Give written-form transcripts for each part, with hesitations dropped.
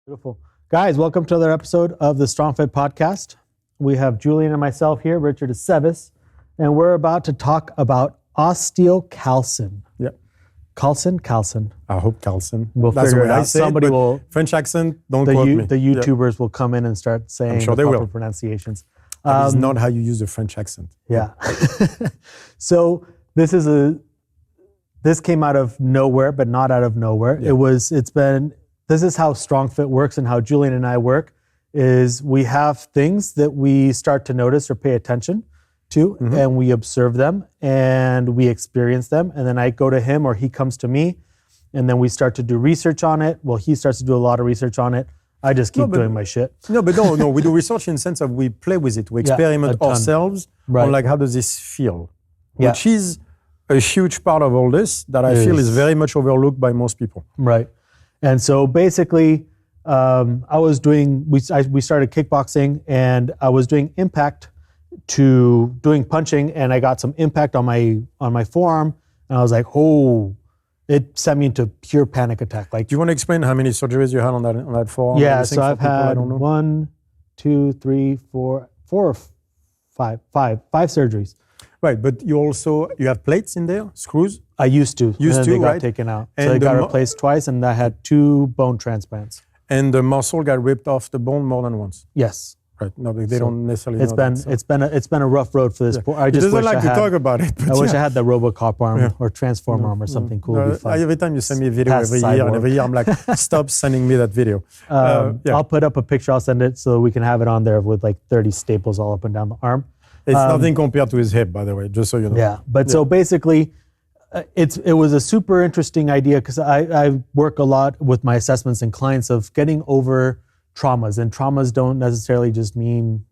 Beautiful. Guys, welcome to another episode of the StrongFit Podcast. We have Julien and myself here. Richard is Sevis, and we're about to talk about osteocalcin. Yeah. Calcin. I hope calcin. We'll figure it out. Somebody will. French accent, don't quote me. The YouTubers will come in and start saying sure the they proper will. Pronunciations. That is not how you use the French accent. Yeah. So this came out of nowhere, but not out of nowhere. Yeah. This is how StrongFit works and how Julien and I work is we have things that we start to notice or pay attention to, and we observe them and we experience them. And then I go to him or he comes to me and then we start to do research on it. Well, he starts to do a lot of research on it. I just keep doing my shit. No, we do research in the sense of we play with it. We experiment ourselves on like, how does this feel? Yeah. Which is a huge part of all this that I feel is very much overlooked by most people. Right. And so basically, we started kickboxing and I was doing impact to doing punching and I got some impact on my forearm and I was like, oh, it sent me into pure panic attack. Like, do you want to explain how many surgeries you had on that forearm? Yeah, so I've had 1, 2, 3, 4, 5 surgeries. Right, but you have plates in there, screws? I used to. They got taken out. So they got replaced twice and I had 2 bone transplants. And the muscle got ripped off the bone more than once? Yes. Right. No, they don't necessarily it's know been that, it's been a rough road for this. Yeah. I just wish to talk about it. I wish I had the RoboCop arm or Transform arm or something cool. No, every time you send me a video every year, I'm like, stop sending me that video. I'll put up a picture. I'll send it so we can have it on there with like 30 staples all up and down the arm. It's nothing compared to his hip, by the way, just so you know. Yeah, but so basically, it was a super interesting idea because I work a lot with my assessments and clients of getting over traumas, and traumas don't necessarily just mean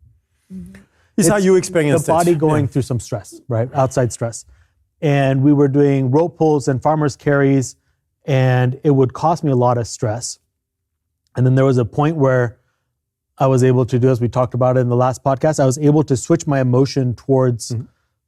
it's how you experience the body going through some stress, right? Outside stress. And we were doing rope pulls and farmers carries, and it would cost me a lot of stress. And then there was a point where I was able to do, as we talked about it in the last podcast, I was able to switch my emotion towards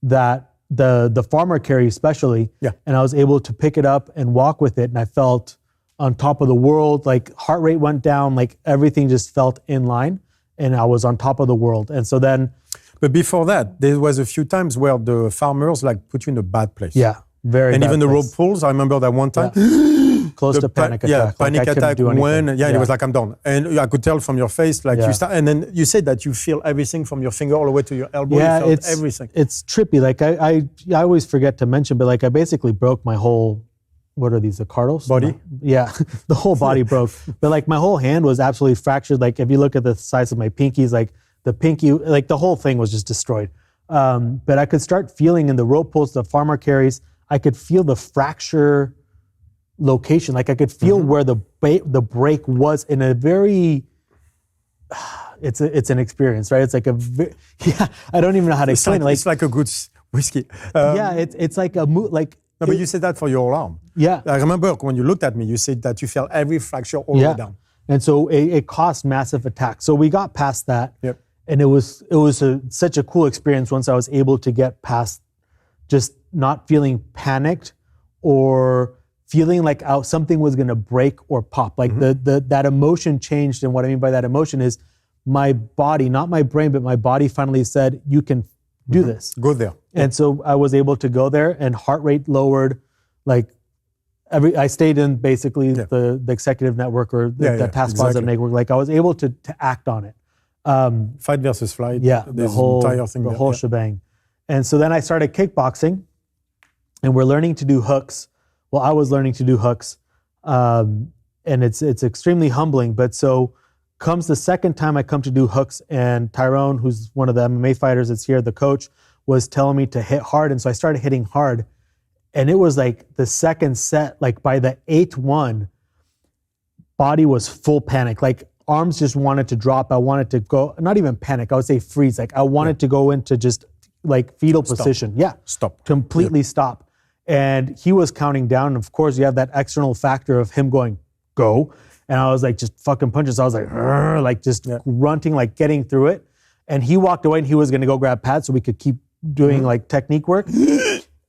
that, the farmer carry especially. Yeah. And I was able to pick it up and walk with it. And I felt on top of the world, like heart rate went down, like everything just felt in line and I was on top of the world. And so then. But before that, there was a few times where the farmers like put you in a bad place. Yeah, very and bad even the place. rope pulls, I remember that one time. Yeah. Close to panic attack. Yeah, panic attack when, it was like, I'm done. And I could tell from your face, like you start, and then you said that you feel everything from your finger all the way to your elbow. Yeah, you felt everything. It's trippy. Like I always forget to mention, but like I basically broke my whole, what are these, the cartals? Body? Yeah, the whole body broke. But like my whole hand was absolutely fractured. Like if you look at the size of my pinkies, like the pinky, like the whole thing was just destroyed. But I could start feeling in the rope pulls, the farmer carries, I could feel the fracture location. Like I could feel where the break was in a very, it's an experience, right? It's like I don't even know how to explain it. Like, it's like a good whiskey. It's like a like. No, but you said that for your arm. Yeah. I remember when you looked at me, you said that you felt every fracture all the way down. And so it caused massive attacks. So we got past that. Yep. And it was such a cool experience once I was able to get past just not feeling panicked or feeling like something was going to break or pop. Like that emotion changed. And what I mean by that emotion is my body, not my brain, but my body finally said, you can do this. Go there. And so I was able to go there and heart rate lowered. Like I stayed in basically the executive network or the task positive network. Like I was able to act on it. Fight versus flight. Yeah, the whole shebang. And so then I started kickboxing and we're learning to do hooks. Well, I was learning to do hooks. And it's extremely humbling. But so comes the second time I come to do hooks and Tyrone, who's one of the MMA fighters that's here, the coach, was telling me to hit hard. And so I started hitting hard. And it was like the second set, like by the 8th one, body was full panic. Like arms just wanted to drop. I wanted to go, not even panic, I would say freeze. Like I wanted to go into just like fetal position. Yeah. Stop. Completely stop. And he was counting down. And of course you have that external factor of him going, go. And I was like, just fucking punches. I was like just grunting, like getting through it. And he walked away and he was going to go grab pads so we could keep doing like technique work.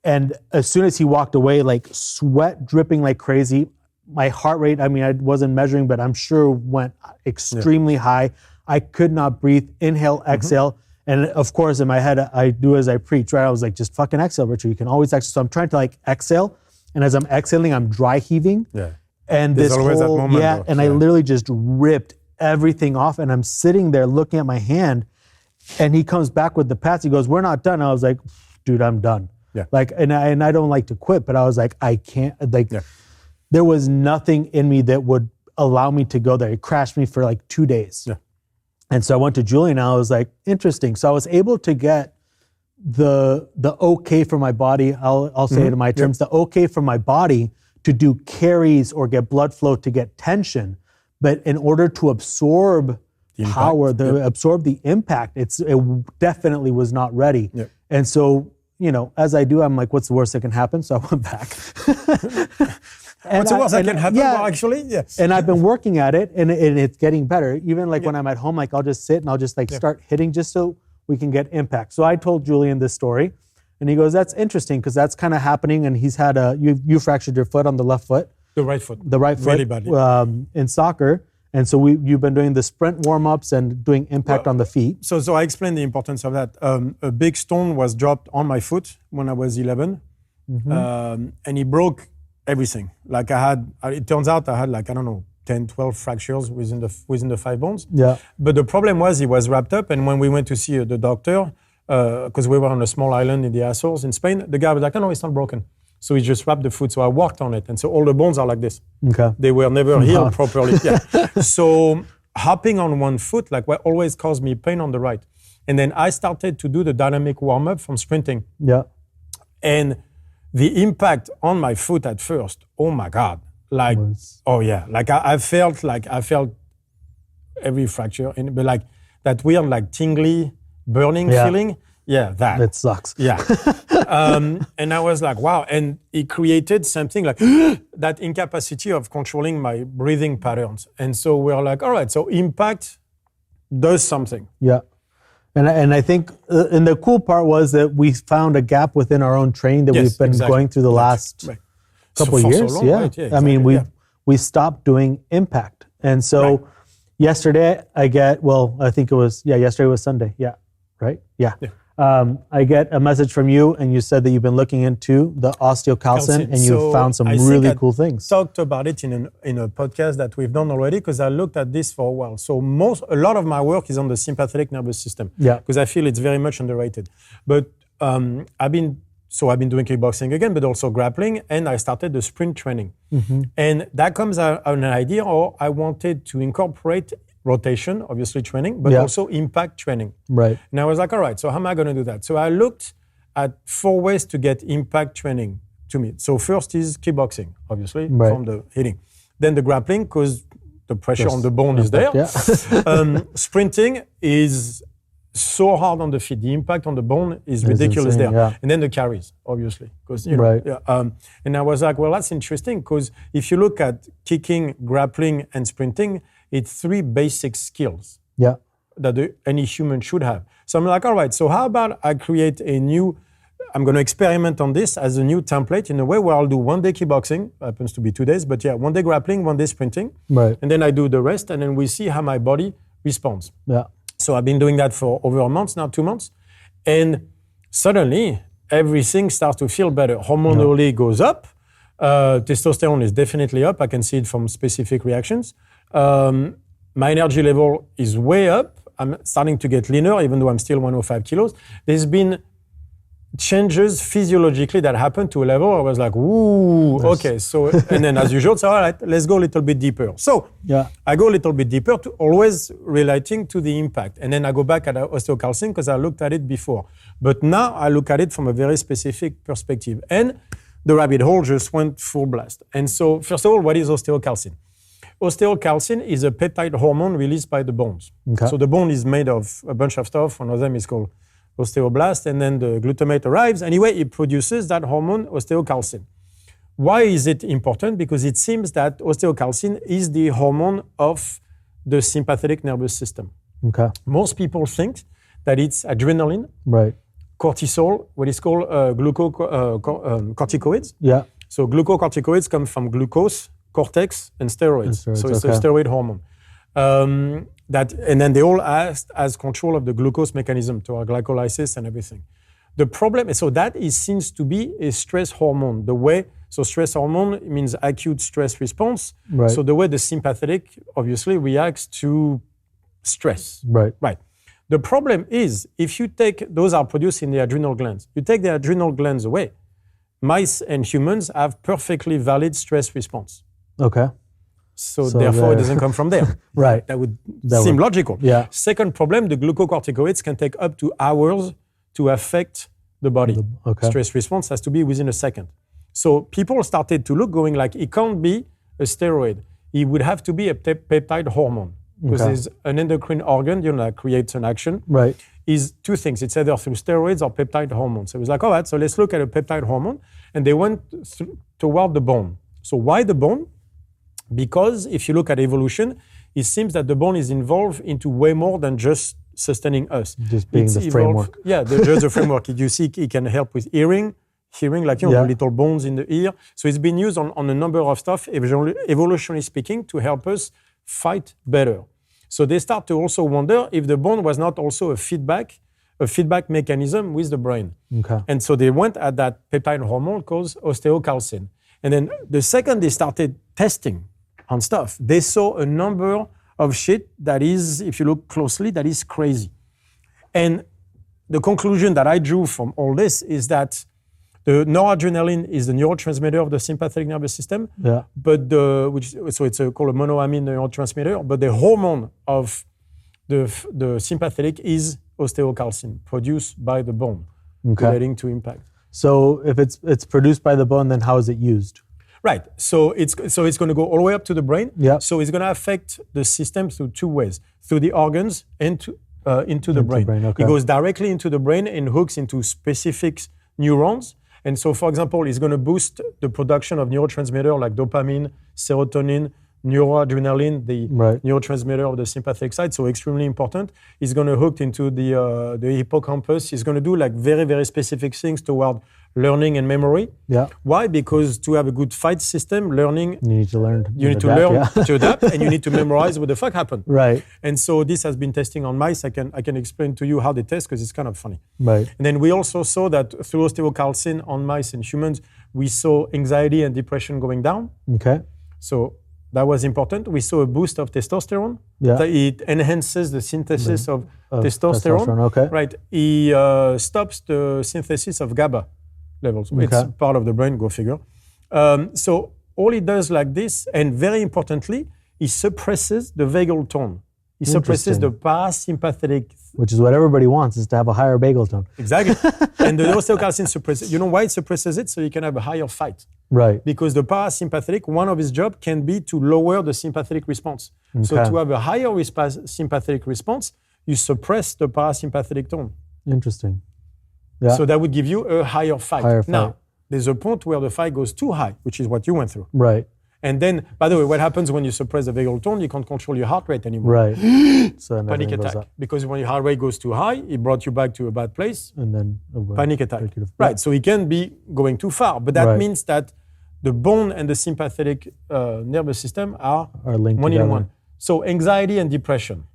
And as soon as he walked away, like sweat dripping like crazy, my heart rate, I mean, I wasn't measuring, but I'm sure went extremely high. I could not breathe, inhale, exhale. And of course, in my head, I do as I preach, right? I was like, just fucking exhale, Richard. You can always exhale. So I'm trying to like exhale. And as I'm exhaling, I'm dry heaving. Yeah. And There's this always whole, that moment, yeah. though. And I literally just ripped everything off. And I'm sitting there looking at my hand. And he comes back with the pads. He goes, we're not done. I was like, dude, I'm done. Yeah. Like, and I don't like to quit, but I was like, I can't, like, there was nothing in me that would allow me to go there. It crashed me for like 2 days. Yeah. And so I went to Julien and I was like, interesting. So I was able to get the okay for my body, I'll say it in my terms, the okay for my body to do carries or get blood flow to get tension. But in order to absorb power, absorb the impact, it definitely was not ready. Yep. And so, you know, as I do, I'm like, what's the worst that can happen? So I went back. What's the worst that can happen? Well, actually, yes. And I've been working at it, and it's getting better. Even like when I'm at home, like I'll just sit and I'll just like start hitting just so we can get impact. So I told Julien this story, and he goes, "That's interesting because that's kind of happening." And he's had you fractured your foot on the left foot, the right foot, really badly. In soccer, and so you've been doing the sprint warm ups and doing impact on the feet. So I explained the importance of that. A big stone was dropped on my foot when I was 11, and it broke everything. Like it turns out I had like, I don't know, 10, 12 fractures within the 5 bones. Yeah. But the problem was it was wrapped up. And when we went to see the doctor, because we were on a small island in the Azores in Spain, the guy was like, no, it's not broken. So he just wrapped the foot. So I worked on it. And so all the bones are like this. Okay. They were never healed properly. Yeah. So hopping on one foot, like what always caused me pain on the right. And then I started to do the dynamic warm-up from sprinting. Yeah. And the impact on my foot at first, oh my God. Like, like I felt every fracture, but like that weird, like tingly, burning feeling. Yeah, that. That sucks. Yeah. And I was like, wow. And it created something like that incapacity of controlling my breathing patterns. And so we're like, all right, so impact does something. Yeah. And I think, and the cool part was that we found a gap within our own training that we've been going through the last couple of years. So long, exactly. I mean, we stopped doing impact. And so yesterday I think it was, yesterday was Sunday. Yeah. Right? Yeah. I get a message from you, and you said that you've been looking into the osteocalcin, and you found some really cool things. Talked about it in a podcast that we've done already, because I looked at this for a while. So a lot of my work is on the sympathetic nervous system, because I feel it's very much underrated. But I've been doing kickboxing again, but also grappling, and I started the sprint training. And that comes out an idea, or I wanted to incorporate rotation, obviously training, but also impact training. Right. And I was like, all right, so how am I going to do that? So I looked at 4 ways to get impact training to me. So first is kickboxing, obviously, from the hitting. Then the grappling, because the pressure on the bone is there. Yeah. Sprinting is so hard on the feet. The impact on the bone is ridiculous there. Yeah. And then the carries, obviously. Because and I was like, well, that's interesting, because if you look at kicking, grappling, and sprinting, it's 3 basic skills that any human should have. So I'm like, all right, so how about I create I'm going to experiment on this as a new template in a way where I'll do 1 day kickboxing, happens to be 2 days, but 1 day grappling, 1 day sprinting. Right. And then I do the rest, and then we see how my body responds. Yeah. So I've been doing that for over a month now, 2 months. And suddenly, everything starts to feel better. Hormonally goes up. Testosterone is definitely up. I can see it from specific reactions. My energy level is way up. I'm starting to get leaner, even though I'm still 105 kilos. There's been changes physiologically that happened to a level I was like, ooh, okay. So, and then as usual, so all right, let's go a little bit deeper. So I go a little bit deeper, to always relating to the impact. And then I go back at osteocalcin because I looked at it before. But now I look at it from a very specific perspective. And the rabbit hole just went full blast. And so, first of all, what is osteocalcin? Osteocalcin is a peptide hormone released by the bones. Okay. So the bone is made of a bunch of stuff. One of them is called osteoblast, and then the glutamate arrives. Anyway, it produces that hormone, osteocalcin. Why is it important? Because it seems that osteocalcin is the hormone of the sympathetic nervous system. Okay. Most people think that it's adrenaline, cortisol, what is called corticoids. Yeah. So glucocorticoids come from glucose, cortex and steroids. So it's a steroid hormone. And then they all has control of the glucose mechanism to our glycolysis and everything. The problem, so that seems to be a stress hormone. So stress hormone means acute stress response. Right. So the way the sympathetic obviously reacts to stress. Right. The problem is if you take, those are produced in the adrenal glands. You take the adrenal glands away, mice and humans have perfectly valid stress response. Okay. So therefore it doesn't come from there. Right. That would seem logical. Yeah. Second problem, the glucocorticoids can take up to hours to affect the body. Stress response has to be within a second. So people started to look, going like, it can't be a steroid. It would have to be a peptide hormone. Because there's an endocrine organ, that creates an action. Right. Is two things. It's either through steroids or peptide hormones. So it was like, all right, so let's look at a peptide hormone. And they went toward the bone. So why the bone? Because if you look at evolution, it seems that the bone is involved into way more than just sustaining us. Just being the framework. Yeah, just the framework. You see, it can help with hearing, like the little bones in the ear. So it's been used on a number of stuff, evolutionarily speaking, to help us fight better. So they start to also wonder if the bone was not also a feedback mechanism with the brain. Okay. And so they went at that peptide hormone called osteocalcin. And then the second they started testing on stuff, they saw a number of shit that is, if you look closely, that is crazy. And the conclusion that I drew from all this is that the noradrenaline is the neurotransmitter of the sympathetic nervous system, but it's called a monoamine neurotransmitter. But the hormone of the sympathetic is osteocalcin, produced by the bone, relating to impact. So if it's produced by the bone, then how is it used? Right. So it's going to go all the way up to the brain. Yeah. So it's going to affect the system through two ways: through the organs and into the brain. Okay. It goes directly into the brain and hooks into specific neurons. And so, for example, it's going to boost the production of neurotransmitters like dopamine, serotonin, noradrenaline, the neurotransmitter of the sympathetic side, so extremely important. It's going to hook into the hippocampus. It's going to do like very, very specific things toward learning and memory. Yeah. Why? Because to have a good fight system, learning, you need to learn. You need to learn to adapt, and you need to memorize what the fuck happened. Right. And so this has been testing on mice. I can explain to you how they test because it's kind of funny. Right. And then we also saw that through osteocalcin on mice and humans, we saw anxiety and depression going down. Okay. So that was important. We saw a boost of testosterone. Yeah. It enhances the synthesis of testosterone. Okay. Right. It stops the synthesis of GABA levels. Okay. It's part of the brain, go figure. So all it does like this, and very importantly, it suppresses the vagal tone. It suppresses the parasympathetic. Which is what everybody wants, is to have a higher vagal tone. Exactly. And the osteocalcin suppresses. You know why it suppresses it? So you can have a higher fight. Right. Because the parasympathetic, one of its jobs can be to lower the sympathetic response. Okay. So to have a higher sympathetic response, you suppress the parasympathetic tone. Interesting. Yeah. So that would give you a higher fight. Now, there's a point where the fight goes too high, which is what you went through. Right. And then, by the way, what happens when you suppress the vagal tone? You can't control your heart rate anymore. Right. So panic attack. Because when your heart rate goes too high, it brought you back to a bad place. And then panic attack. Right. So it can be going too far. But that means that the bone and the sympathetic nervous system are linked one together. in one. So anxiety and depression.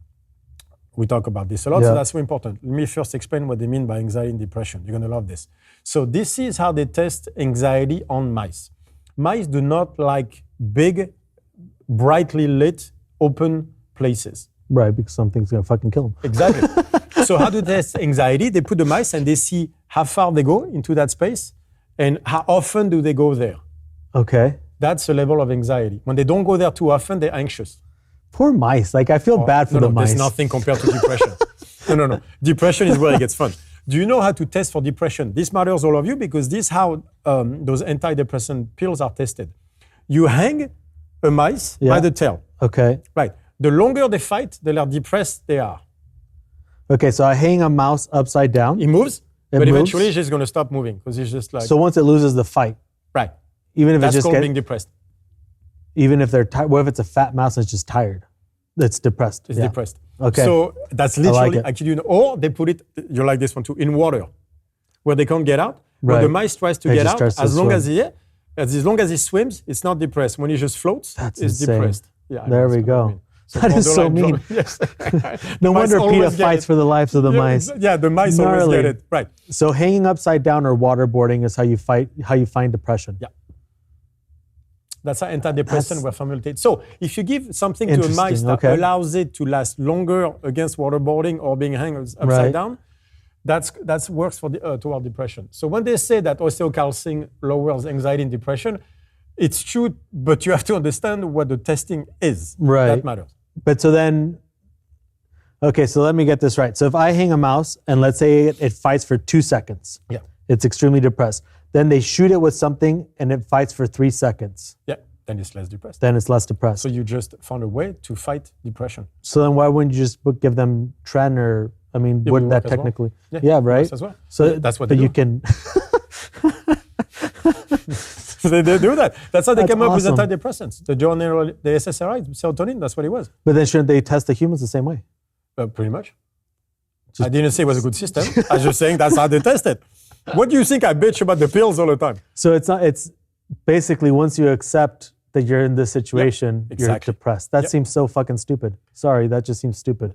We talk about this a lot, so that's so important. Let me first explain what they mean by anxiety and depression. You're going to love this. So this is how they test anxiety on mice. Mice do not like big, brightly lit, open places. Right, because something's going to fucking kill them. Exactly. So how do they test anxiety? They put the mice and they see how far they go into that space and how often do they go there. Okay. That's the level of anxiety. When they don't go there too often, they're anxious. Poor mice. Like, I feel bad for the mice. There's nothing compared to depression. No. Depression is where it gets fun. Do you know how to test for depression? This matters all of you because this is how those antidepressant pills are tested. You hang a mice by the tail. Okay. Right. The longer they fight, the less depressed they are. Okay, so I hang a mouse upside down. It moves, but eventually it's just going to stop moving because it's just like... So once it loses the fight. Right. Even if That's called being depressed. Even if they're tired, what if it's a fat mouse and it's just tired? It's depressed. It's depressed. Okay. So that's literally, or they put it, you like this one too, in water, where they can't get out. When the mice tries to get out, as long as As long as he swims, it's not depressed. When he just floats, it's depressed. Yeah, there we go. So that is so mean. Yes. No wonder PETA fights for the lives of the mice. Yeah, the mice always get it. Right. So hanging upside down or waterboarding is how you find depression. Yeah. That's how antidepressants were formulated. So if you give something to a mice that allows it to last longer against waterboarding or being hung upside down, that works for toward depression. So when they say that osteocalcin lowers anxiety and depression, it's true, but you have to understand what the testing is. Right. That matters. But so then, okay, so let me get this right. So if I hang a mouse and let's say it fights for 2 seconds, it's extremely depressed. Then they shoot it with something and it fights for 3 seconds. Yeah, then it's less depressed. Then it's less depressed. So you just found a way to fight depression. So then why wouldn't you just give them tren or, I mean, wouldn't that technically? Well. Yeah, right? As well. So that's what they do. You can... They do that. That's how they came up with antidepressants. The SSRI, serotonin, that's what it was. But then shouldn't they test the humans the same way? Pretty much. I didn't say it was a good system. I was just saying that's how they test it. What do you think I bitch about the pills all the time? So it's basically once you accept that you're in this situation, you're depressed. That seems so fucking stupid. Sorry, that just seems stupid.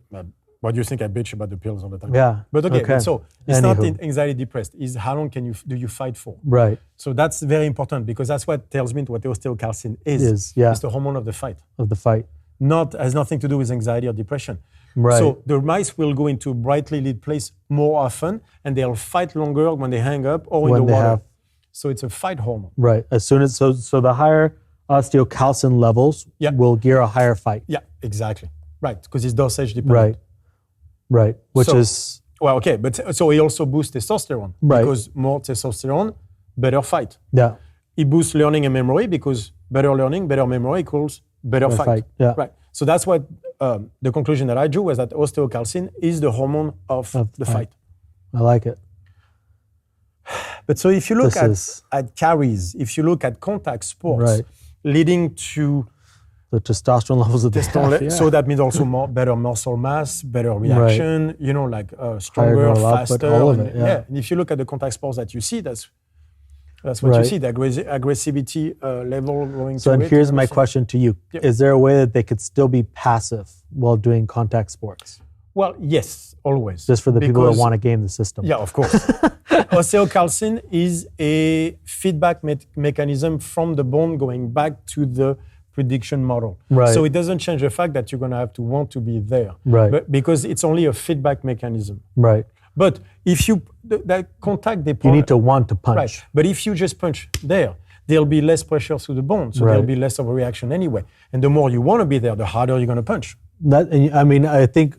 What do you think I bitch about the pills all the time? Yeah. But okay. So it's not anxiety depressed. It's how long do you fight for? Right. So that's very important because that's what tells me what osteocalcin is. It's the hormone of the fight. Has nothing to do with anxiety or depression. Right. So the mice will go into a brightly lit place more often and they'll fight longer when they hang up or in the water. So it's a fight hormone. Right. As soon as so the higher osteocalcin levels will gear a higher fight. Yeah, exactly. Right. Because it's dosage dependent. Right. Which is well, okay, but so he also boosts testosterone. Right. Because more testosterone, better fight. Yeah. He boosts learning and memory because better learning, better memory equals better fight. Yeah. Right. So that's what the conclusion that I drew was that osteocalcin is the hormone of the fight. I like it. But so if you look at carries, if you look at contact sports leading to the testosterone levels of the so that means also better muscle mass, better reaction, stronger, faster. All of it, And if you look at the contact sports that you see, that's what you see, the aggressivity level going so to it. So here's my question to you. Yep. Is there a way that they could still be passive while doing contact sports? Well, yes, always. Just for the people that want to game the system. Yeah, of course. Osteocalcin is a feedback mechanism from the bone going back to the prediction model. Right. So it doesn't change the fact that you're going to have to want to be there. Right. But because it's only a feedback mechanism. Right. But if that contact you need to want to punch. Right. But if you just punch there, there'll be less pressure to the bone. So there'll be less of a reaction anyway. And the more you want to be there, the harder you're going to punch. I think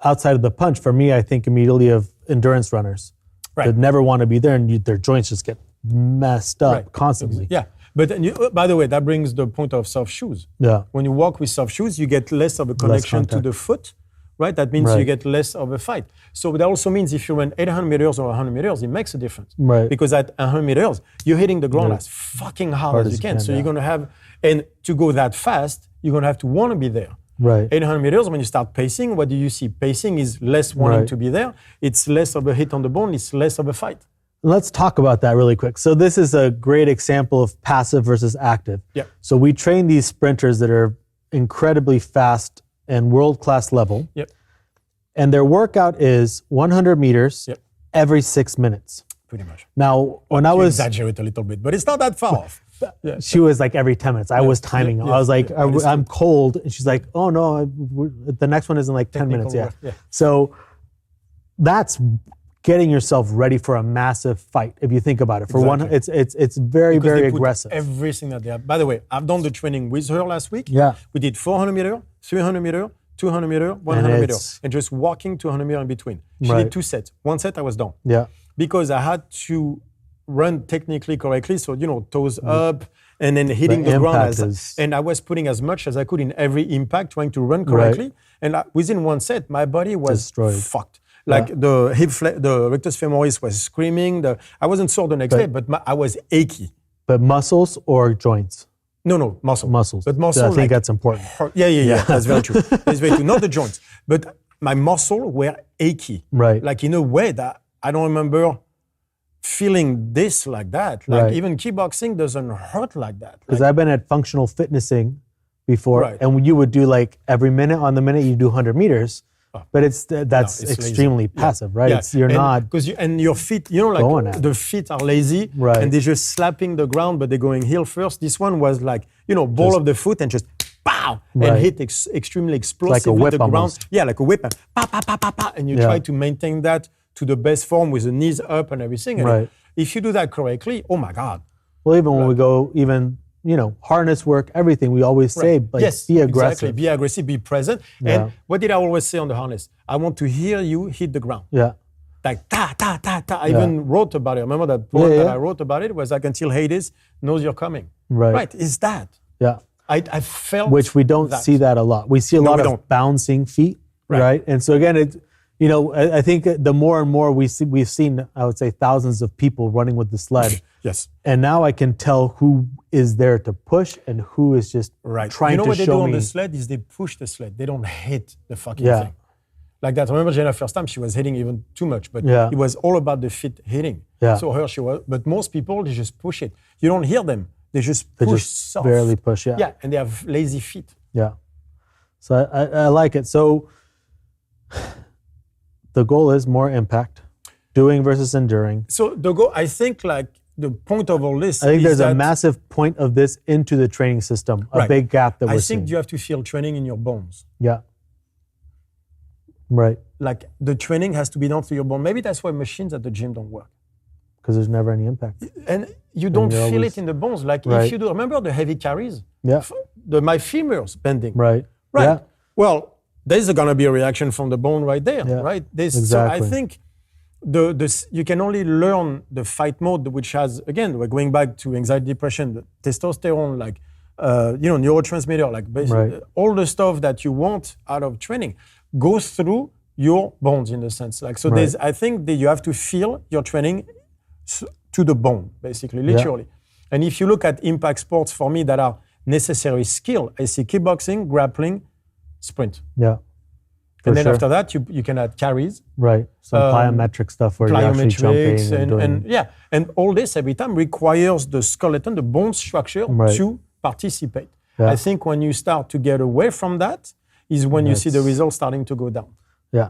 outside of the punch, for me, I think immediately of endurance runners that never want to be there and their joints just get messed up constantly. Yeah. But by the way, that brings the point of soft shoes. Yeah. When you walk with soft shoes, you get less of a connection to the foot, right? That means you get less of a fight. So that also means if you run 800 meters or 100 meters, it makes a difference. Right. Because at 100 meters, you're hitting the ground as fucking hard as you can. So you're going to have, and to go that fast, you're going to have to want to be there. Right. 800 meters, when you start pacing, what do you see? Pacing is less wanting to be there. It's less of a hit on the bone. It's less of a fight. Let's talk about that really quick. So this is a great example of passive versus active. Yeah. So we train these sprinters that are incredibly fast and world-class level. Yep. And their workout is 100 meters every 6 minutes. Pretty much. Now, when I was... exaggerate a little bit, but it's not that far off. Yeah. She was like every 10 minutes. I was timing. I was like, I'm cold. And she's like, oh no, the next one is in like 10 minutes. Yeah. So that's getting yourself ready for a massive fight. If you think about it, for one, it's very, because very aggressive. Everything that they have. By the way, I've done the training with her last week. Yeah. We did 400 meter, 300 meter, 200 meter, 100 meter, and just walking 200 meter in between. She did 2 sets. 1 set I was done. Yeah. Because I had to run technically correctly. So, toes up and then hitting the ground. And I was putting as much as I could in every impact, trying to run correctly. And within 1 set, my body was destroyed. Fucked. Like the rectus femoris was screaming. I wasn't sore the next day, but I was achy. But muscles or joints? No, muscle. Muscles. But muscle, I think that's important. Yeah. That's very true. That's very true. Not the joints, but my muscle were achy. Right. Like in a way that I don't remember feeling this like that. Like even kickboxing doesn't hurt like that. Because I've been at functional fitnessing before, and you would do like every minute on the minute you do 100 meters. But it's extremely passive, right? Yeah. It's, you're not because your feet, like the feet are lazy, and they're just slapping the ground, but they're going heel first. This one was like, ball of the foot and just pow and hit extremely explosive like a whip with the ground. Almost. Yeah, like a whip, and pa pa pa pa pa, and you try to maintain that to the best form with the knees up and everything. And if you do that correctly, oh my God. Well, even when we go harness work, everything, we always say, be aggressive. Exactly. Be aggressive, be present. And what did I always say on the harness? I want to hear you hit the ground. Yeah. Like ta, ta, ta, ta. I even wrote about it. Remember that poem that I wrote about it was like, until Hades knows you're coming. Right. Is that. Yeah. I felt which we don't see that a lot. We see a lot of bouncing feet, right? And so again, I think the more and more we've seen, I would say, thousands of people running with the sled. Yes. And now I can tell who is there to push and who is just trying to show me. You know what they do on the sled is they push the sled. They don't hit the fucking thing. Like that. I remember Jenna first time she was hitting even too much, but it was all about the feet hitting. Yeah. So she was, but most people, they just push it. You don't hear them. They just push soft. Barely push, Yeah, and they have lazy feet. Yeah. So I like it. So the goal is more impact, doing versus enduring. So the goal, I think, like the point of all this, I think there's a massive point of this into the training system, a big gap that we're seeing. I think you have to feel training in your bones. Yeah. Right. Like the training has to be done through your bone. Maybe that's why machines at the gym don't work. Because there's never any impact. And you don't feel it in the bones. Like if you do, remember the heavy carries? Yeah. My femurs bending. Right. Yeah. Well, there's going to be a reaction from the bone right there, right? Exactly. So I think you can only learn the fight mode, which has, again, we're going back to anxiety, depression, the testosterone, like, neurotransmitter, like basically all the stuff that you want out of training goes through your bones in a sense. Like, so I think that you have to feel your training to the bone, basically, literally. Yeah. And if you look at impact sports for me that are necessary skill, I see kickboxing, grappling, sprint. Yeah. And then after that, you can add carries. Right. Some plyometric stuff where you're actually jumping. And all this every time requires the skeleton, the bone structure to participate. Yeah. I think when you start to get away from that is when you see the results starting to go down. Yeah.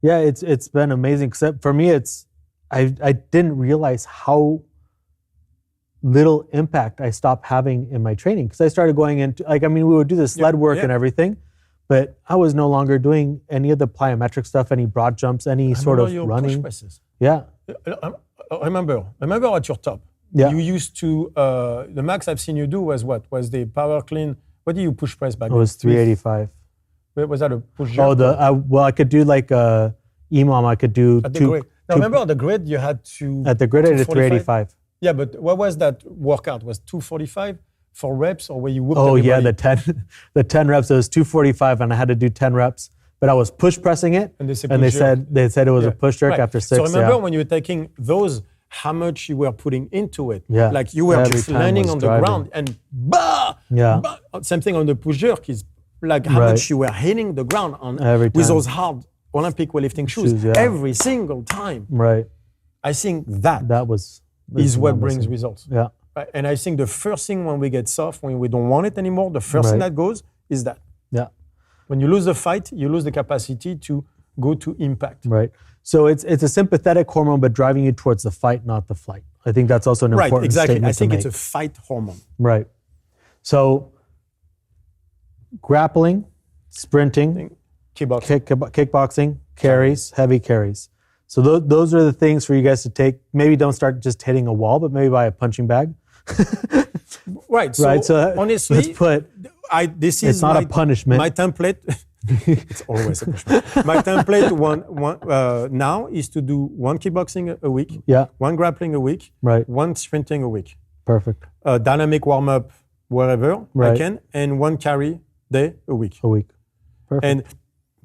Yeah, it's been amazing. Except for me, I didn't realize how little impact I stopped having in my training. Because I started going into, we would do the sled work and everything, but I was no longer doing any of the plyometric stuff, any broad jumps, any sort of running. Push presses. Yeah. Remember at your top. Yeah. You used to, the max I've seen you do was what? Was the power clean? What did you push press back then? It was 385. Was that a push jump? I could do like a EMOM. I could do at the grid. Now remember on the grid you had to. At the grid I did 385. Yeah, but what was that workout? Was 245 for reps or where you whooped everybody? Yeah, the 10 reps. It was 245 and I had to do 10 reps. But I was push pressing it, and they said it was a push jerk after 6. So remember when you were taking those, how much you were putting into it. Yeah. Like you were just landing on the ground and bah! Yeah. Bah! Same thing on the push jerk is like how much you were hitting the ground on with those hard Olympic weightlifting shoes every single time. Right. I think that is what brings results. Yeah. Right? And I think the first thing when we get soft, when we don't want it anymore, the first thing that goes is that. Yeah. When you lose the fight, you lose the capacity to go to impact. Right. So it's a sympathetic hormone, but driving you towards the fight, not the flight. I think that's also an important statement I think to it's make. a fight hormone. Right. So grappling, sprinting, kickboxing, carries, heavy carries. So those are the things for you guys to take. Maybe don't start just hitting a wall, but maybe buy a punching bag. Right. So honestly, let's put. It's not a punishment. My template. It's always a punishment. My template now is to do one kickboxing a week. Yeah. One grappling a week. Right. One sprinting a week. Perfect. Dynamic warm up wherever I can, and one carry day a week. Perfect. And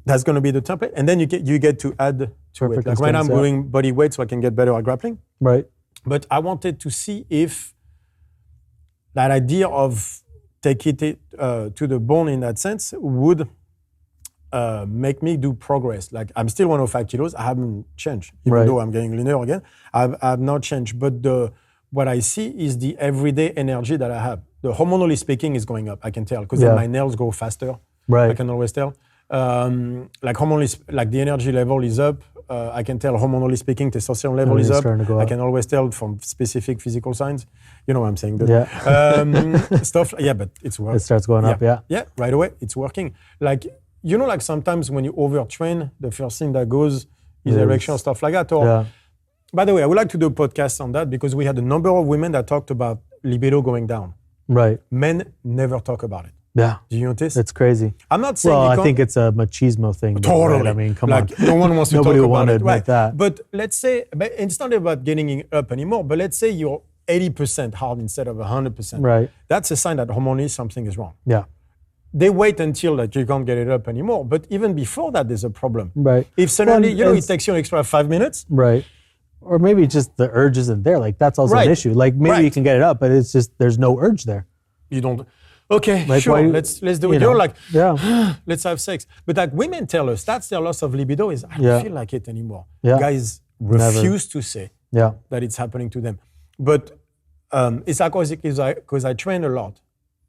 that's going to be the template. And then you get to add to it. Like right now I'm doing body weight so I can get better at grappling. Right. But I wanted to see if that idea of take it to the bone in that sense would make me do progress. Like I'm still 105 kilos. I haven't changed, even though I'm getting leaner again. I've not changed. But what I see is the everyday energy that I have. The hormonally speaking is going up. I can tell because then my nails go faster. Right. I can always tell. Like hormonally, like the energy level is up. I can tell hormonally speaking, testosterone level is up. I can always tell from specific physical signs. You know what I'm saying? Stuff. Yeah, but it's working. It starts going up. Yeah. Yeah, right away. It's working. Like, you know, like sometimes when you overtrain, the first thing that goes is erection, stuff like that. Or, by the way, I would like to do a podcast on that because we had a number of women that talked about libido going down. Right. Men never talk about it. Yeah. Do you notice? It's crazy. I'm not saying. Well, I think it's a machismo thing. Totally. Right? I mean, come like, on. No one wants to talk about it. Nobody want to admit that. But let's say, but it's not about getting up anymore, but let's say you're 80% hard instead of 100%. Right. That's a sign that hormonally something is wrong. Yeah. They wait until like you can't get it up anymore. But even before that, there's a problem. Right. If suddenly, it takes you an extra 5 minutes. Right. Or maybe just the urge isn't there. Like that's also an issue. Like maybe you can get it up, but it's just, there's no urge there. You don't. Okay, like sure, let's do it. You're like, let's have sex. But like women tell us, that's their loss of libido is, I don't feel like it anymore. Yeah. Guys refuse to say that it's happening to them. But it's because I train a lot.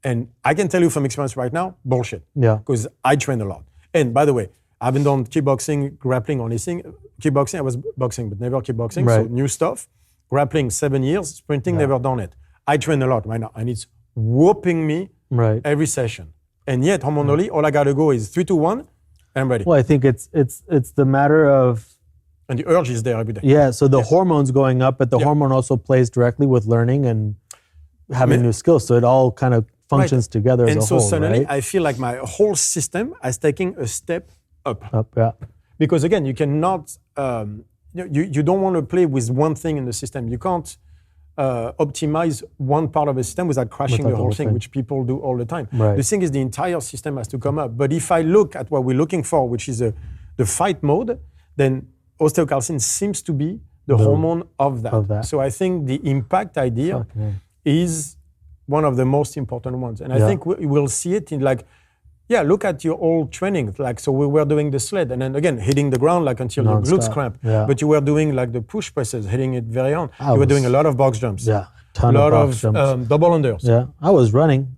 And I can tell you from experience right now, bullshit. Yeah. Because I train a lot. And by the way, I haven't done kickboxing, grappling, or anything. Kickboxing, I was boxing, but never kickboxing. Right. So new stuff. Grappling, 7 years. Sprinting, never done it. I train a lot right now. And it's whooping me every session. And yet, hormonally, all I got to go is 3, 2, 1, and I'm ready. Well, I think it's the matter of... And the urge is there every day. Yeah, so the hormone's going up, but the hormone also plays directly with learning and having new skills. So it all kind of functions together as a whole, And so suddenly, I feel like my whole system is taking a step up. Because again, you cannot... you don't want to play with one thing in the system. You can't optimize one part of a system without crashing the whole thing, which people do all the time. Right. The thing is the entire system has to come up. But if I look at what we're looking for, which is the fight mode, then osteocalcin seems to be the hormone of that. So I think the impact idea is one of the most important ones. And I think we'll see it in like, look at your old training. Like, so we were doing the sled and then again, hitting the ground like until your glutes cramp. Yeah. But you were doing like the push presses, hitting it very hard. You were doing a lot of box jumps. Yeah. A lot of double unders. Yeah. I was running.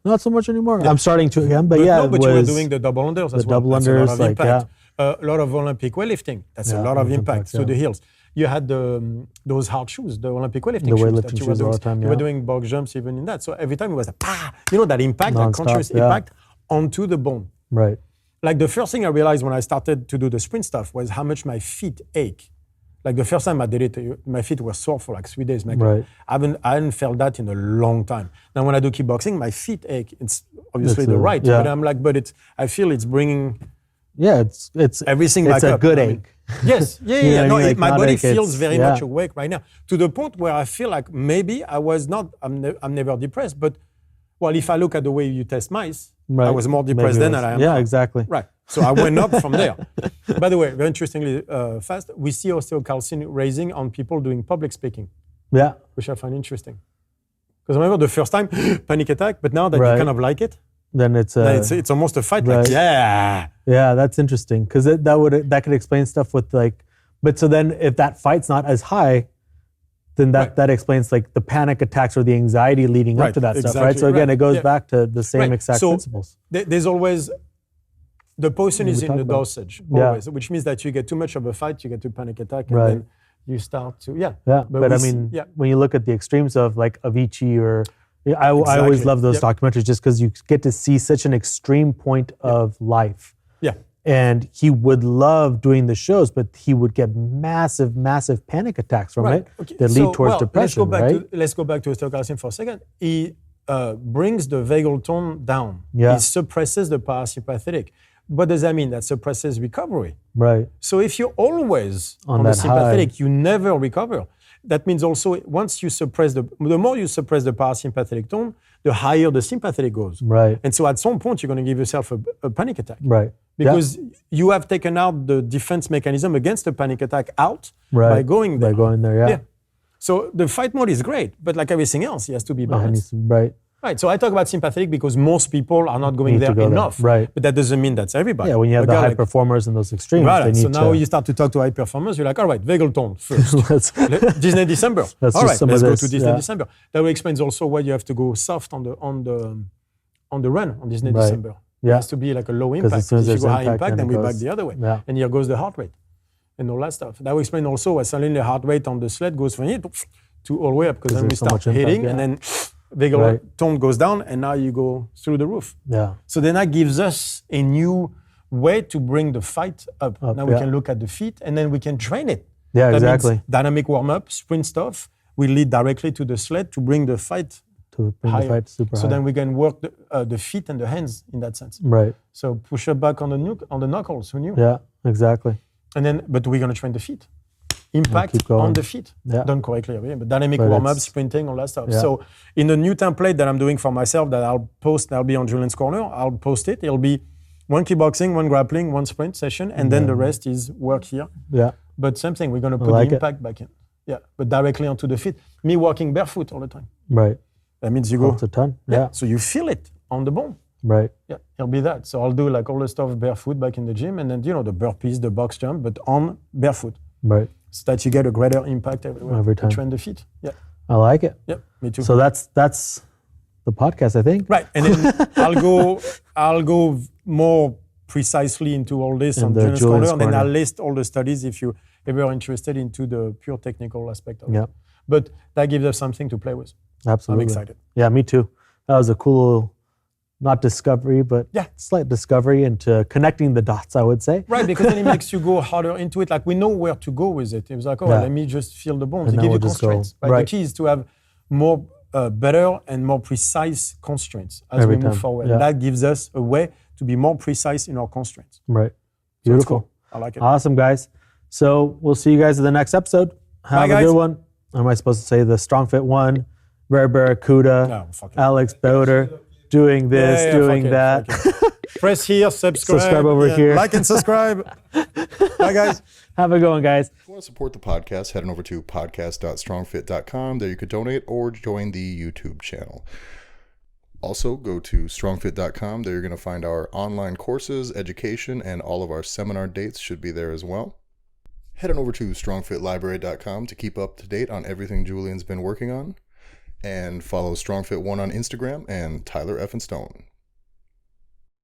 Not so much anymore. Yeah. I'm starting to again, but you were doing the double unders as well. Double unders, a lot of impact. A lot of Olympic weightlifting. That's a lot of impact. So the heels. You had those hard shoes, the Olympic weightlifting shoes that you were doing. All the time, you were doing box jumps even in that. So every time it was that impact, that conscious impact onto the bone. Right. Like the first thing I realized when I started to do the sprint stuff was how much my feet ache. Like the first time I did it, my feet were sore for like 3 days. I hadn't felt that in a long time. Now when I do kickboxing, my feet ache. It's obviously but I'm like, I feel it's bringing it's everything back up. It's a good ache. Yes, my body feels very much Yeah. awake right now to the point where I feel like maybe I was not. I'm never depressed, but well, if I look at the way you test mice, I was more depressed then than I am now. Yeah, exactly. Right. So I went up from there. By the way, very interestingly fast, we see osteocalcin raising on people doing public speaking. Yeah. Which I find interesting. Because I remember the first time, panic attack, but now that you kind of like it, then it's almost a fight. Like, yeah, that's interesting because that could explain stuff with like, but so then if that fight's not as high, then that explains like the panic attacks or the anxiety leading up to that stuff, right? So again, it goes back to the same exact principles. There's always the poison is in the dosage, always, which means that you get too much of a fight, you get to panic attack, and then you start to But I mean, when you look at the extremes of like Avicii or I always love those documentaries just because you get to see such an extreme point of life. Yeah. And he would love doing the shows, but he would get massive, massive panic attacks from it that lead towards depression, let's go back to osteocalcin for a second. He brings the vagal tone down. Yeah. He suppresses the parasympathetic. What does that mean? That suppresses recovery. Right. So if you're always on the sympathetic, you never recover. That means also once you suppress the more you suppress the parasympathetic tone, the higher the sympathetic goes. Right. And so at some point you're going to give yourself a panic attack. Right. Because you have taken out the defense mechanism against a panic attack out by going there. By going there, So the fight mode is great, but like everything else, it has to be balanced. Right. Right. So I talk about sympathetic because most people are not going there enough. Right. But that doesn't mean that's everybody. Yeah, when you have the high performers and those extremes, right. they need so now you start to talk to high performers, you're like, all right, vagal tone first. Disney December. All right, let's go to Disney December. That explains also why you have to go soft on the run on Disney December. It has to be like a low impact. If you go high impact, then we back the other way. Yeah. And here goes the heart rate and all that stuff. That will explain also why suddenly the heart rate on the sled goes from here to all the way up because then we start hitting and then vagal tone goes down and now you go through the roof. Yeah. So then that gives us a new way to bring the fight up. Now we can look at the feet and then we can train it. Yeah, that exactly. Means dynamic warm-up, sprint stuff, we lead directly to the sled to bring the fight higher. The fight super so high. then we can work the feet and the hands in that sense. Right. So push up back on the knuckles, who knew? Yeah, exactly. And then, but we're going to train the feet. Impact on the feet, done correctly, but dynamic warm-up, sprinting, all that stuff. Yeah. So in the new template that I'm doing for myself that I'll post, that'll be on Julien's Corner, I'll post it. It'll be 1 kickboxing, 1 grappling, 1 sprint session, and then the rest is work here. Yeah. But same thing, we're going to put the impact back in. Yeah, but directly onto the feet. Me walking barefoot all the time. Right. That means you go. It's a ton. Yeah. So you feel it on the bone. Right. Yeah, it'll be that. So I'll do like all the stuff barefoot back in the gym, and then the burpees, the box jump, but on barefoot. Right. So that you get a greater impact everywhere. Every time. To train the feet. Yeah. I like it. Yeah, me too. So that's the podcast, I think. Right, and then I'll go more precisely into all this on Julien's Corner, and then I'll list all the studies if you ever are interested into the pure technical aspect of it. But that gives us something to play with. Absolutely. I'm excited. Yeah, me too. That was a cool, not discovery, but slight discovery into connecting the dots, I would say. Right, because then it makes you go harder into it. Like we know where to go with it. It was like, let me just feel the bones. They give you constraints. Right? The key is to have more better and more precise constraints as we move forward. Yeah. That gives us a way to be more precise in our constraints. Right. Beautiful. Cool. I like it. Awesome, guys. So we'll see you guys in the next episode. Have a good one. Am I supposed to say the StrongFit 1, Rare Barracuda, Alex Bowder, doing this, doing that. Press here, subscribe over here. Like and subscribe. Bye, guys. Have a good one, guys. If you want to support the podcast, head on over to podcast.strongfit.com. There you could donate or join the YouTube channel. Also, go to strongfit.com. There you're going to find our online courses, education, and all of our seminar dates should be there as well. Head on over to strongfitlibrary.com to keep up to date on everything Julien's been working on. And follow StrongFit1 on Instagram and Tyler F. and Stone.